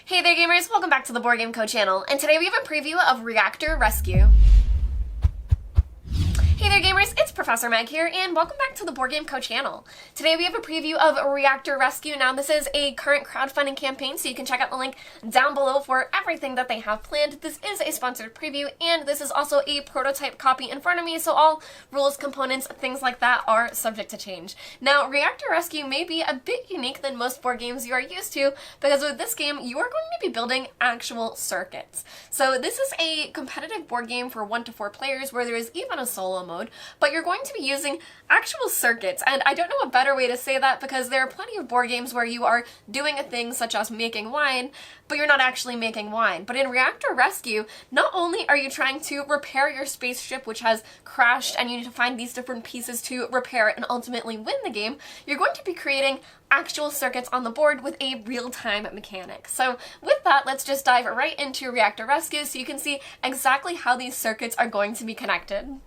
Hey there gamers, welcome back to the Board Game Co channel, and today we have a preview of Reactor Rescue. Hey there gamers, it's Professor Meg here, and welcome back to the Board Game Co channel. Today we have a preview of Reactor Rescue. Now this is a current crowdfunding campaign, so you can check out the link down below for everything that they have planned. This is a sponsored preview, and this is also a prototype copy in front of me, so all rules, components, things like that are subject to change. Now Reactor Rescue may be a bit unique than most board games you are used to, because with this game you are going to be building actual circuits. So this is a competitive board game for 1 to 4 players where there is even a solo mode, but you're going to be using actual circuits, and I don't know a better way to say that because there are plenty of board games where you are doing a thing such as making wine, but you're not actually making wine. But in Reactor Rescue, not only are you trying to repair your spaceship which has crashed and you need to find these different pieces to repair it and ultimately win the game, you're going to be creating actual circuits on the board with a real-time mechanic. So with that, let's just dive right into Reactor Rescue so you can see exactly how these circuits are going to be connected.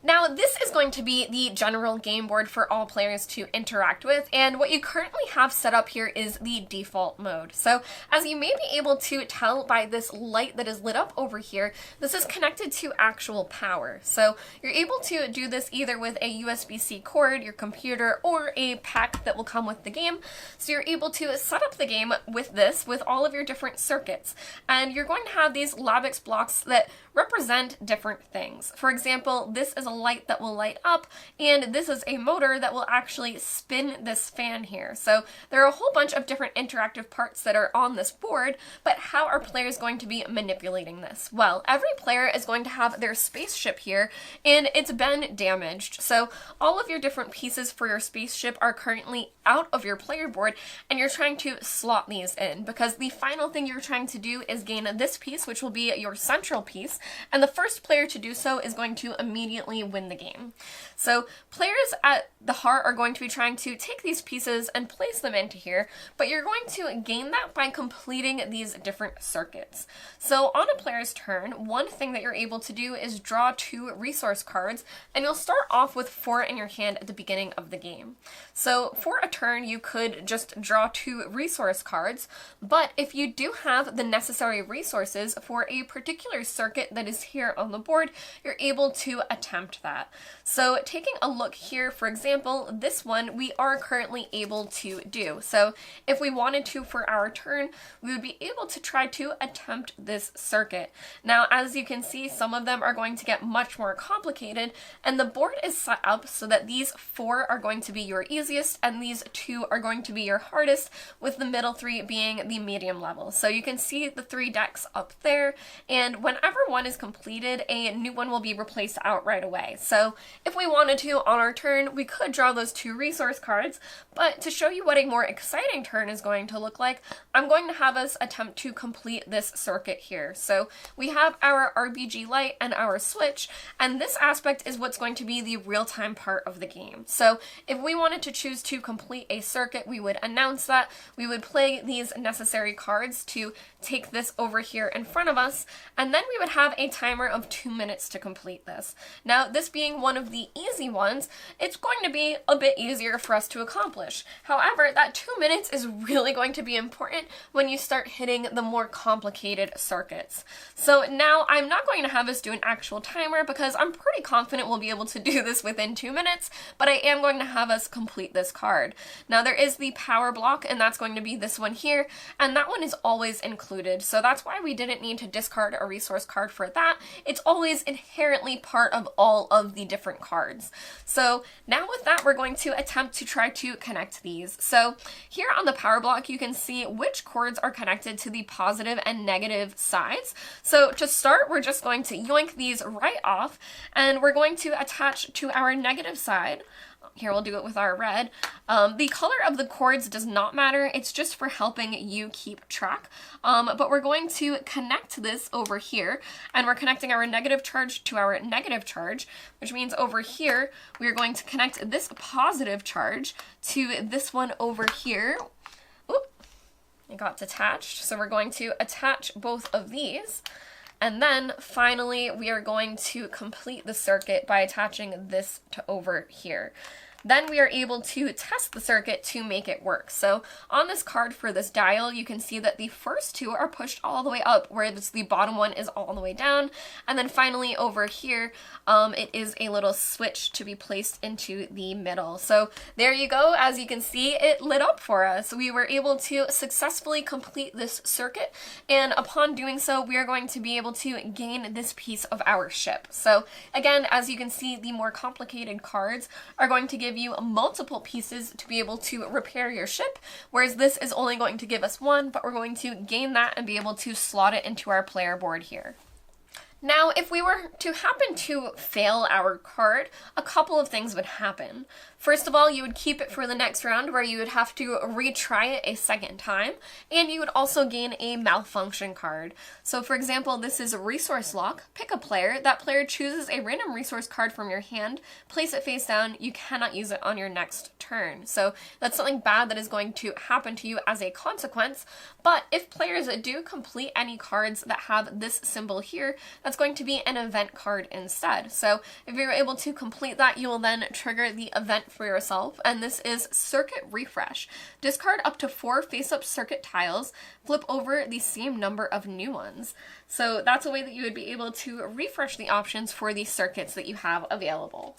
Now, this is going to be the general game board for all players to interact with, and what you currently have set up here is the default mode. So, as you may be able to tell by this light that is lit up over here, this is connected to actual power. So, you're able to do this either with a USB-C cord, your computer, or a pack that will come with the game. So, you're able to set up the game with this, with all of your different circuits. And you're going to have these Labbox blocks that represent different things. For example, this is a light that will light up, and this is a motor that will actually spin this fan here. So there are a whole bunch of different interactive parts that are on this board, but how are players going to be manipulating this? Well, every player is going to have their spaceship here, and it's been damaged. So all of your different pieces for your spaceship are currently out of your player board, and you're trying to slot these in, because the final thing you're trying to do is gain this piece, which will be your central piece, and the first player to do so is going to immediately win the game. So players at the heart are going to be trying to take these pieces and place them into here, but you're going to gain that by completing these different circuits. So on a player's turn, one thing that you're able to do is draw 2 resource cards, and you'll start off with 4 in your hand at the beginning of the game. So for a turn, you could just draw 2 resource cards, but if you do have the necessary resources for a particular circuit that is here on the board, you're able to attempt that. So taking a look here, for example, this one we are currently able to do. So if we wanted to for our turn, we would be able to try to attempt this circuit. Now, as you can see, some of them are going to get much more complicated, and the board is set up so that these 4 are going to be your easiest and these 2 are going to be your hardest, with the middle 3 being the medium level. So you can see the 3 decks up there, and whenever one is completed, a new one will be replaced out right away. So if we wanted to on our turn, we could draw those 2 resource cards, but to show you what a more exciting turn is going to look like, I'm going to have us attempt to complete this circuit here. So we have our RBG light and our switch, and this aspect is what's going to be the real-time part of the game. So if we wanted to choose to complete a circuit, we would announce that, we would play these necessary cards to take this over here in front of us, and then we would have a timer of 2 minutes to complete this. Now, this being one of the easy ones, it's going to be a bit easier for us to accomplish. However, that 2 minutes is really going to be important when you start hitting the more complicated circuits. So now I'm not going to have us do an actual timer because I'm pretty confident we'll be able to do this within 2 minutes, but I am going to have us complete this card. Now, there is the power block, and that's going to be this one here, and that one is always included, so that's why we didn't need to discard a resource card for that. It's always inherently part of all of the different cards. So now with that, we're going to attempt to try to connect these. So here on the power block, you can see which cords are connected to the positive and negative sides. So to start, we're just going to yoink these right off, and we're going to attach to our negative side. Here, we'll do it with our red. The color of the cords does not matter. It's just for helping you keep track. But we're going to connect this over here, and we're connecting our negative charge to our negative charge, which means over here, we're going to connect this positive charge to this one over here. Oop, it got detached. So we're going to attach both of these. And then finally, we are going to complete the circuit by attaching this to over here. then we are able to test the circuit to make it work. So on this card for this dial, you can see that the first two are pushed all the way up, whereas the bottom one is all the way down. And then finally over here, it is a little switch to be placed into the middle. So there you go. As you can see, it lit up for us. We were able to successfully complete this circuit, and upon doing so, we are going to be able to gain this piece of our ship. So again, as you can see, the more complicated cards are going to give you multiple pieces to be able to repair your ship, whereas this is only going to give us one, but we're going to gain that and be able to slot it into our player board here. Now, if we were to happen to fail our card, a couple of things would happen. First of all, you would keep it for the next round where you would have to retry it a second time, and you would also gain a malfunction card. So for example, this is a resource lock. Pick a player. That player chooses a random resource card from your hand, place it face down. You cannot use it on your next turn. So that's something bad that is going to happen to you as a consequence. But if players do complete any cards that have this symbol here, that's going to be an event card instead. So if you're able to complete that, you will then trigger the event for yourself, and this is Circuit Refresh. Discard up to 4 face-up circuit tiles, flip over the same number of new ones. So that's a way that you would be able to refresh the options for the circuits that you have available.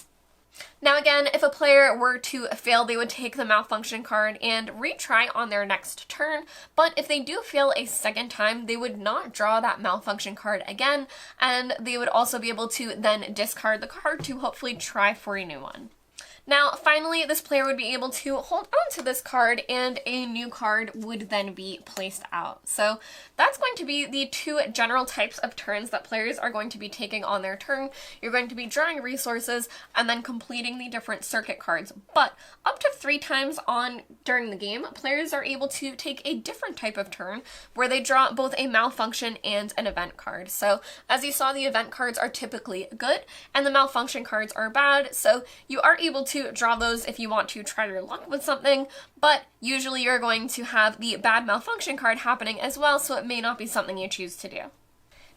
Now again, if a player were to fail, they would take the malfunction card and retry on their next turn, but if they do fail a second time, they would not draw that malfunction card again, and they would also be able to then discard the card to hopefully try for a new one. Now, finally, this player would be able to hold on to this card and a new card would then be placed out. So that's going to be the 2 general types of turns that players are going to be taking on their turn. You're going to be drawing resources and then completing the different circuit cards. But up to 3 times during the game, players are able to take a different type of turn where they draw both a malfunction and an event card. So as you saw, the event cards are typically good and the malfunction cards are bad. So you are able to draw those if you want to try your luck with something, but usually you're going to have the bad malfunction card happening as well, so it may not be something you choose to do.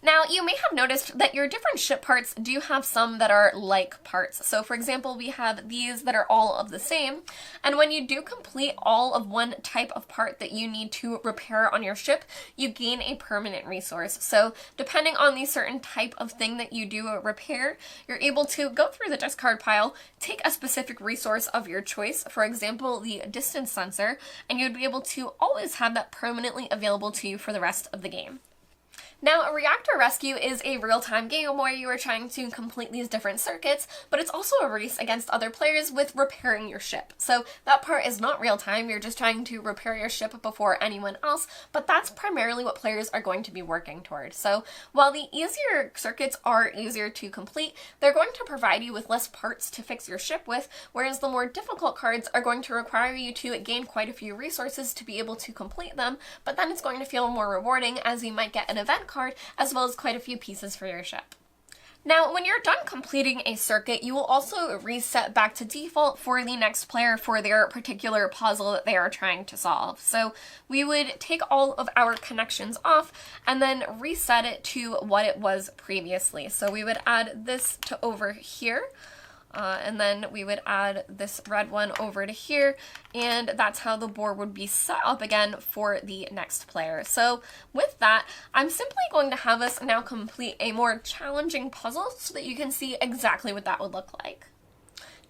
Now, you may have noticed that your different ship parts do have some that are like parts. So for example, we have these that are all of the same, and when you do complete all of one type of part that you need to repair on your ship, you gain a permanent resource. So depending on the certain type of thing that you do repair, you're able to go through the discard pile, take a specific resource of your choice, for example, the distance sensor, and you'd be able to always have that permanently available to you for the rest of the game. Now, a Reactor Rescue is a real-time game where you are trying to complete these different circuits, but it's also a race against other players with repairing your ship. So that part is not real-time, you're just trying to repair your ship before anyone else, but that's primarily what players are going to be working towards. So while the easier circuits are easier to complete, they're going to provide you with less parts to fix your ship with, whereas the more difficult cards are going to require you to gain quite a few resources to be able to complete them, but then it's going to feel more rewarding as you might get an event card as well as quite a few pieces for your ship. Now, when you're done completing a circuit, you will also reset back to default for the next player for their particular puzzle that they are trying to solve. So we would take all of our connections off and then reset it to what it was previously. So we would add this to over here. And then we would add this red one over to here, and that's how the board would be set up again for the next player. So with that, I'm simply going to have us now complete a more challenging puzzle so that you can see exactly what that would look like.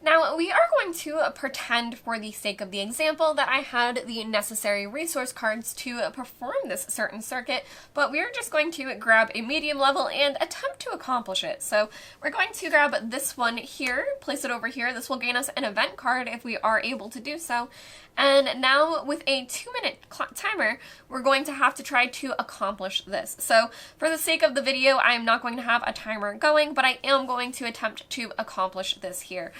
Now, we are going to pretend, for the sake of the example, that I had the necessary resource cards to perform this certain circuit, but we are just going to grab a medium level and attempt to accomplish it. So we're going to grab this one here, place it over here. This will gain us an event card if we are able to do so. And now with a 2-minute timer, we're going to have to try to accomplish this. So for the sake of the video, I'm not going to have a timer going, but I am going to attempt to accomplish this here.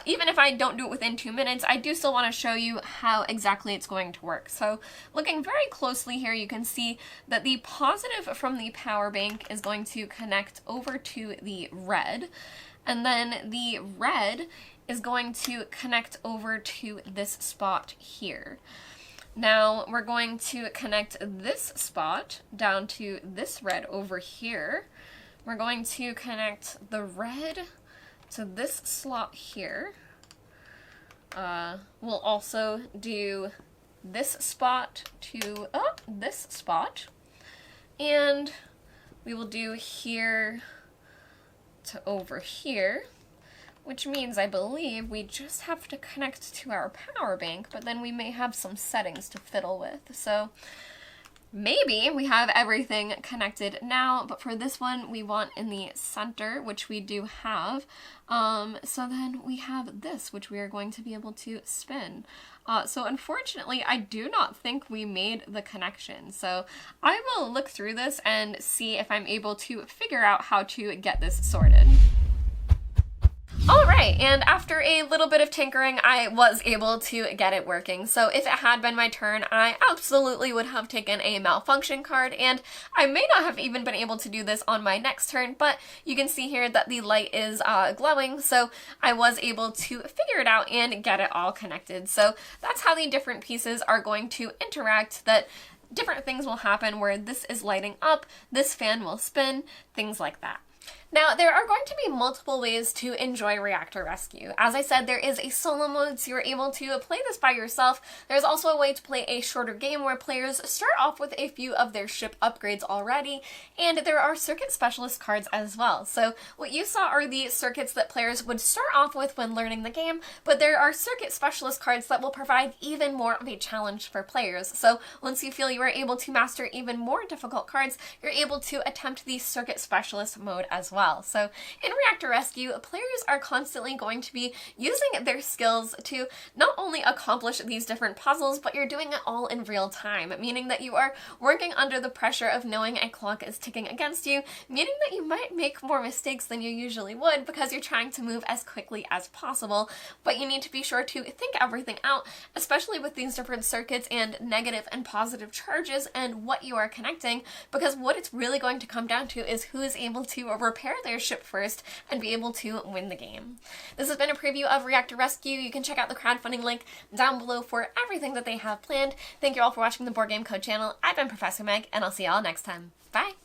Even if I don't do it within 2 minutes, I do still want to show you how exactly it's going to work. So looking very closely here, you can see that the positive from the power bank is going to connect over to the red, and then the red is going to connect over to this spot here. Now we're going to connect this spot down to this red over here. We're going to connect the red to this slot here. We'll also do this spot to this spot, and we will do here to over here, which means I believe we just have to connect to our power bank, but then we may have some settings to fiddle with. So maybe we have everything connected now, but for this one we want in the center, which we do have. So then we have this, which we are going to be able to spin. So unfortunately, I do not think we made the connection. So I will look through this and see if I'm able to figure out how to get this sorted. Alright, and after a little bit of tinkering, I was able to get it working. So if it had been my turn, I absolutely would have taken a malfunction card, and I may not have even been able to do this on my next turn, but you can see here that the light is glowing, so I was able to figure it out and get it all connected. So that's how the different pieces are going to interact, that different things will happen where this is lighting up, this fan will spin, things like that. Now, there are going to be multiple ways to enjoy Reactor Rescue. As I said, there is a solo mode, so you're able to play this by yourself. There's also a way to play a shorter game where players start off with a few of their ship upgrades already, and there are circuit specialist cards as well. So what you saw are the circuits that players would start off with when learning the game, but there are circuit specialist cards that will provide even more of a challenge for players. So once you feel you are able to master even more difficult cards, you're able to attempt the circuit specialist mode as well. So in Reactor Rescue, players are constantly going to be using their skills to not only accomplish these different puzzles, but you're doing it all in real time, meaning that you are working under the pressure of knowing a clock is ticking against you, meaning that you might make more mistakes than you usually would because you're trying to move as quickly as possible, but you need to be sure to think everything out, especially with these different circuits and negative and positive charges and what you are connecting, because what it's really going to come down to is who is able to repair their ship first and be able to win the game. This has been a preview of Reactor Rescue. You can check out the crowdfunding link down below for everything that they have planned. Thank you all for watching the Board Game Code channel. I've been Professor Meg, and I'll see y'all next time. Bye!